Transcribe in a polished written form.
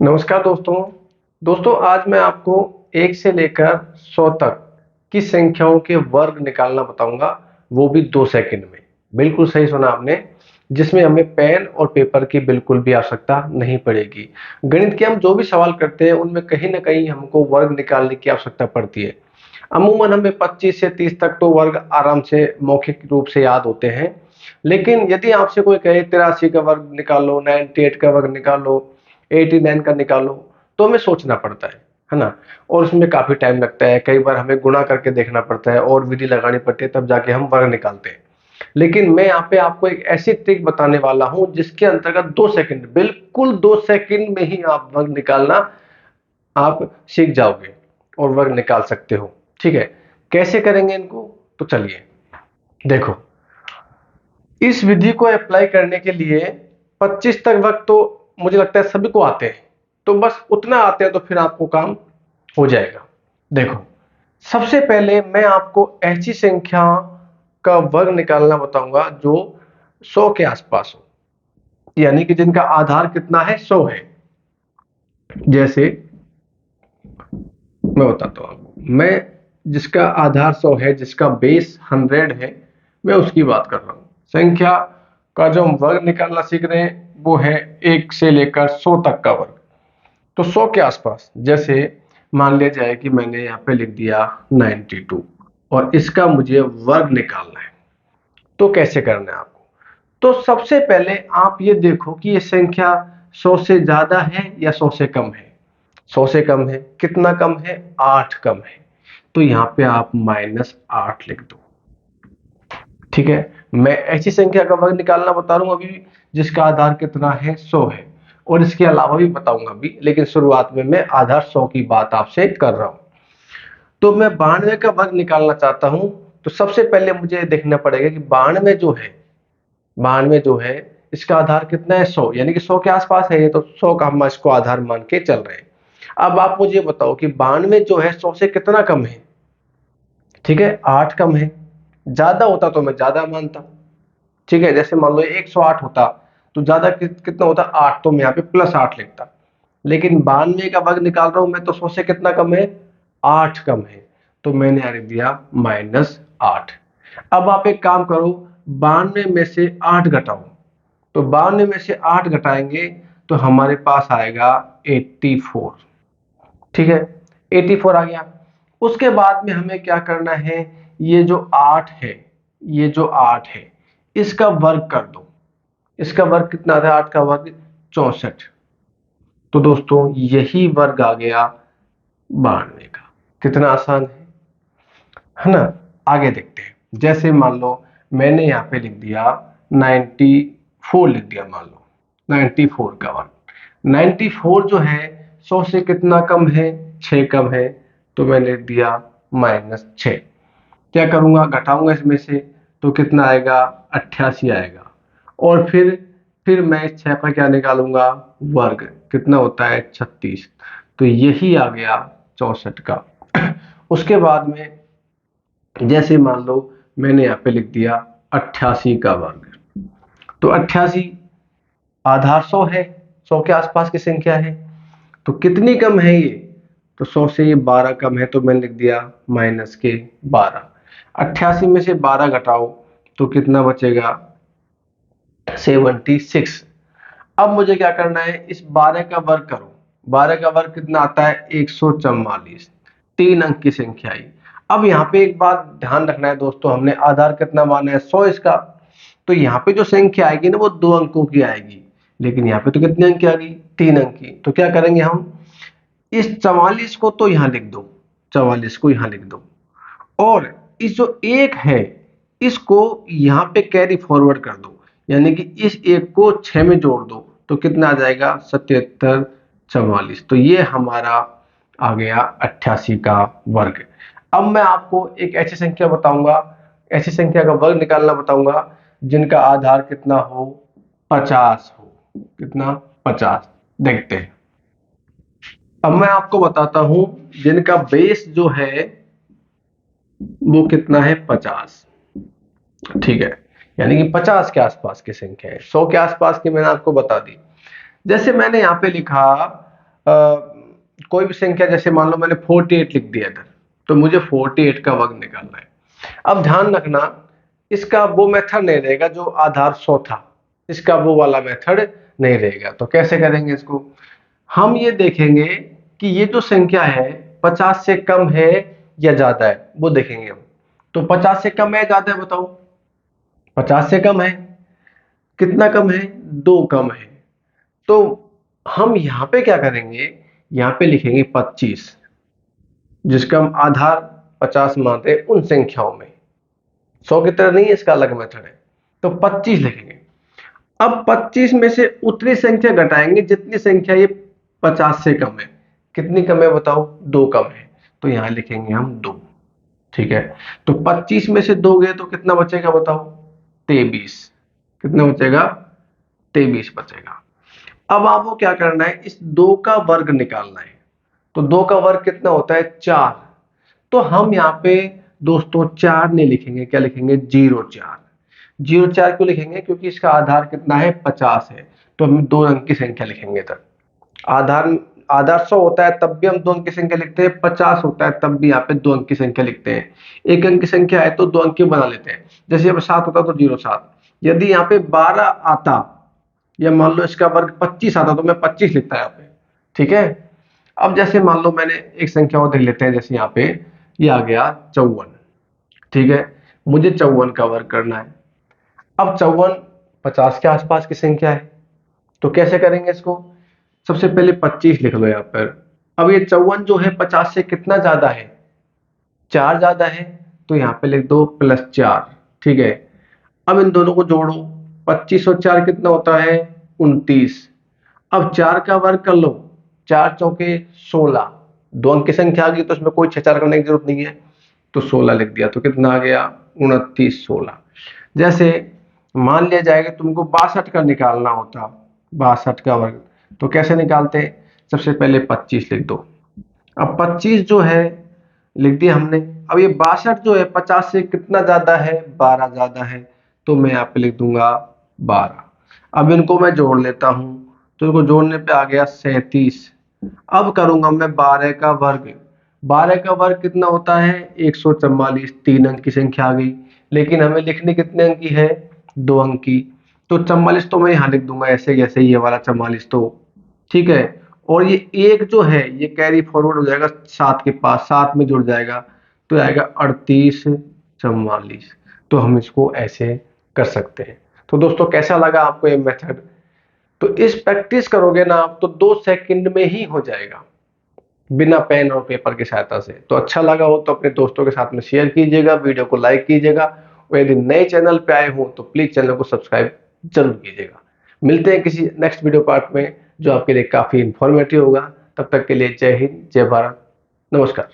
नमस्कार दोस्तों आज मैं आपको 1 से लेकर 100 तक की संख्याओं के वर्ग निकालना बताऊंगा, वो भी 2 सेकंड में। बिल्कुल सही सुना आपने, जिसमें हमें पेन और पेपर की बिल्कुल भी आवश्यकता नहीं पड़ेगी। गणित के हम जो भी सवाल करते हैं उनमें कहीं ना कहीं हमको वर्ग निकालने की आवश्यकता पड़ती है। अमूमन हमें 25 से 30 तक तो वर्ग आराम से मौखिक रूप से याद होते हैं, लेकिन यदि आपसे कोई कहे 83 का वर्ग निकालो, 98 का वर्ग निकालो, 89 का निकालो, तो हमें सोचना पड़ता है ना। और उसमें काफी टाइम लगता है, कई बार हमें गुणा करके देखना पड़ता है और विधि लगानी पड़ती है, तब जाके हम वर्ग निकालते हैं। लेकिन मैं यहाँ पे आपको एक ऐसी ट्रिक बताने वाला हूं जिसके अंतर्गत 2 सेकंड, बिल्कुल 2 सेकंड में ही आप वर्ग निकालना आप सीख जाओगे और वर्ग निकाल सकते हो। ठीक है, कैसे करेंगे इनको, तो चलिए देखो। इस विधि को अप्लाई करने के लिए 25 तक वक्त तो मुझे लगता है सभी को आते हैं, तो बस उतना आते हैं तो फिर आपको काम हो जाएगा। देखो, सबसे पहले मैं आपको ऐसी संख्या का वर्ग निकालना बताऊंगा जो 100 के आसपास हो, यानी कि जिनका आधार कितना है, 100 है। जैसे मैं बताता हूं आपको, मैं जिसका आधार 100 है, जिसका बेस 100 है, मैं उसकी बात कर रहा हूं। संख्या का जो हम वर्ग निकालना सीख रहे हैं वो है 1 से लेकर 100 तक का वर्ग। तो 100 के आसपास, जैसे मान लिया जाए कि मैंने यहाँ पे लिख दिया 92 और इसका मुझे वर्ग निकालना है, तो कैसे करना है आपको। तो सबसे पहले आप ये देखो कि ये संख्या 100 से ज्यादा है या 100 से कम है। 100 से कम है, कितना कम है, 8 कम है, तो यहाँ पे आप -8 लिख दो। ठीक है, मैं ऐसी संख्या का वर्ग निकालना बता रहा हूं अभी जिसका आधार कितना है, 100 है, और इसके अलावा भी बताऊंगा अभी, लेकिन शुरुआत में मैं आधार 100 की बात आपसे कर रहा हूं। तो मैं 92 का वर्ग निकालना चाहता हूं, तो सबसे पहले मुझे देखना पड़ेगा कि 92 जो है इसका आधार कितना है, 100, यानी कि 100 के आसपास है ये, तो 100 का हम इसको आधार मान के चल रहे हैं। अब आप मुझे बताओ कि 92 जो है 100 से कितना कम है। ठीक है, 8 कम है। ज्यादा होता तो मैं ज्यादा मानता। ठीक है, जैसे मान लो 108 होता तो ज्यादा कितना होता, 8, तो मैं यहाँ पे +8 लिखता। लेकिन 92 का वर्ग निकाल रहा हूं मैं, तो 100 से कितना कम है, 8 कम है, तो मैंने यहाँ लिख दिया -8। अब आप एक काम करो, 92 में से 8 घटाओ, तो 92 में से 8 घटाएंगे तो हमारे पास आएगा 84। ठीक है, 84 आ गया। उसके बाद में हमें क्या करना है, ये जो 8 है, ये जो 8 है, इसका वर्ग कर दो। इसका वर्ग कितना था, 8 का वर्ग 64। तो दोस्तों यही वर्ग आ गया 92 का। कितना आसान है ना। आगे देखते हैं, जैसे मान लो मैंने यहाँ पे लिख दिया 94 लिख दिया, मान लो 94 का वर्ग। 94 जो है 100 से कितना कम है, 6 कम है, तो मैंने लिख दिया -6। क्या करूंगा, घटाऊंगा इसमें से, तो कितना आएगा, 88 आएगा। और फिर मैं 6 का क्या निकालूंगा, वर्ग, कितना होता है, 36। तो यही आ गया 64 का। उसके बाद में जैसे मान लो मैंने यहाँ पे लिख दिया 88 का वर्ग, तो 88 आधार 100 है, 100 के आसपास की संख्या है, तो कितनी कम है ये, तो 100 से ये 12 कम है, तो मैंने लिख दिया -12। 88 में से 12 घटाओ तो कितना बचेगा, 76। अब मुझे क्या करना है, इस 12 का वर्ग करो। 12 का वर्ग कितना आता है, 144। 3 अंक की संख्या आई। अब यहाँ पे एक बात ध्यान रखना है दोस्तों, हमने आधार कितना माना है, 100 इसका, तो यहाँ पे जो संख्या आएगी ना वो 2 अंकों की आएगी, लेकिन यहाँ पे तो कितने अंक की आ गई, 3 अंक की। तो क्या करेंगे हम, इस 44 को तो यहाँ लिख दो, 44 को यहाँ लिख दो, और इस जो एक है इसको यहाँ पे कैरी फॉरवर्ड कर दो, यानी कि इस एक को 6 में जोड़ दो, तो कितना आ जाएगा, 77 44। तो ये हमारा आ गया 88 का वर्ग। अब मैं आपको एक ऐसी संख्या बताऊंगा, ऐसी संख्या का वर्ग निकालना बताऊंगा जिनका आधार कितना हो, 50 हो। कितना, 50। देखते हैं। अब मैं आपको बताता हूं जिनका बेस जो है वो कितना है, 50। ठीक है, यानी कि 50 के आसपास की संख्या है, 100 के आसपास की मैंने आपको बता दी। जैसे मैंने यहाँ पे लिखा कोई भी संख्या, जैसे मान लो मैंने 48 लिख दिया इधर, तो मुझे 48 का वर्ग निकालना है। अब ध्यान रखना, इसका वो मेथड नहीं रहेगा जो आधार 100 था, इसका वो वाला मेथड नहीं रहेगा। तो कैसे करेंगे इसको, हम ये देखेंगे कि ये जो संख्या है 50 से कम है या ज्यादा है, वो देखेंगे हम। तो 50 से कम है ज्यादा है बताओ? 50 से कम है, कितना कम है? 2 कम है। तो हम यहाँ पे क्या करेंगे, यहाँ पे लिखेंगे 25, जिसका हम आधार 50 मानते हैं उन संख्याओं में। 100 की तरह नहीं है, इसका अलग मेथड है। तो 25 लिखेंगे। अब 25 में से उतनी संख्या घटाएंगे जितनी संख्या ये 50 से कम है। कितनी कम है बताओ? 2 कम है। तो यहाँ लिखेंगे हम 2। ठीक है, तो 25 में से 2 गए तो कितना बचेगा बताओ? 23। कितना बचेगा? 23 बचेगा। अब आपको क्या करना है, इस 2 का वर्ग निकालना है। तो 2 का वर्ग कितना होता है? 4। तो हम यहाँ पे दोस्तों 4 नहीं लिखेंगे, क्या लिखेंगे? 04। 04 क्यों लिखेंगे? क्योंकि इसका आधार कितना है? 50 है। तो हम 2 अंक की संख्या लिखेंगे इधर। आधार आधार 100 होता है तब भी हम 2 अंक की संख्या लिखते हैं, 50 होता है तब भी यहाँ पे 2 अंक की संख्या लिखते हैं। 1 अंक की संख्या है तो 2 अंक की बना लेते हैं। जैसे यहाँ पे 7 होता तो 07। यदि यहाँ पे 12 आता या मान लो इसका वर्ग 25 आता तो मैं 25 लिखता है यहाँ पे। ठीक है, अब जैसे मान लो मैंने एक संख्या और देख लेते हैं, जैसे यहाँ पे ये आ गया 54। ठीक है, मुझे 54 का वर्ग करना है। अब 54 50 के आसपास की संख्या है, तो कैसे करेंगे इसको? सबसे पहले 25 लिख लो यहाँ पर। अब ये 54 जो है 50 से कितना ज्यादा है? 4 ज्यादा है, तो यहाँ पे लिख दो +4। ठीक है, अब इन दोनों को जोड़ो, 25 और 4 कितना होता है? 29। अब 4 का वर्ग कर लो, 4 चौके 16। 2 अंक की संख्या आ गई तो इसमें कोई 6 4 करने की जरूरत नहीं है, तो 16 लिख दिया। तो कितना आ गया? 29 16। जैसे मान लिया जाएगा तुमको 62 का निकालना होता, 62 का वर्ग, तो कैसे निकालते? सबसे पहले 25 लिख दो। अब 25 जो है लिख दिया हमने। अब ये 62 जो है 50 से कितना ज्यादा है? 12 ज्यादा है, तो मैं यहाँ पे लिख दूंगा 12। अब इनको मैं जोड़ लेता हूं, तो इनको जोड़ने पे आ गया 37। अब करूंगा मैं 12 का वर्ग। 12 का वर्ग कितना होता है? 144। 3 अंक की संख्या आ गई, लेकिन हमें लिखनी कितने अंक की है? 2 अंक की। तो 44 तो मैं यहाँ लिख दूंगा ऐसे जैसे ये वाला 44। तो ठीक है, और ये एक जो है ये कैरी फॉरवर्ड हो जाएगा 7 के पास, 7 में जुड़ जाएगा, तो आएगा 38 44। तो हम इसको ऐसे कर सकते हैं। तो दोस्तों कैसा लगा आपको ये मेथड? तो इस प्रैक्टिस करोगे ना आप तो 2 सेकंड में ही हो जाएगा, बिना पेन और पेपर की सहायता से। तो अच्छा लगा हो तो अपने दोस्तों के साथ में शेयर कीजिएगा, वीडियो को लाइक कीजिएगा, और यदि नए चैनल पे आए हो तो प्लीज चैनल को सब्सक्राइब जरूर कीजिएगा। मिलते हैं किसी नेक्स्ट वीडियो पार्ट में जो आपके लिए काफी इंफॉर्मेटिव होगा। तब तक के लिए जय हिंद, जय भारत, नमस्कार।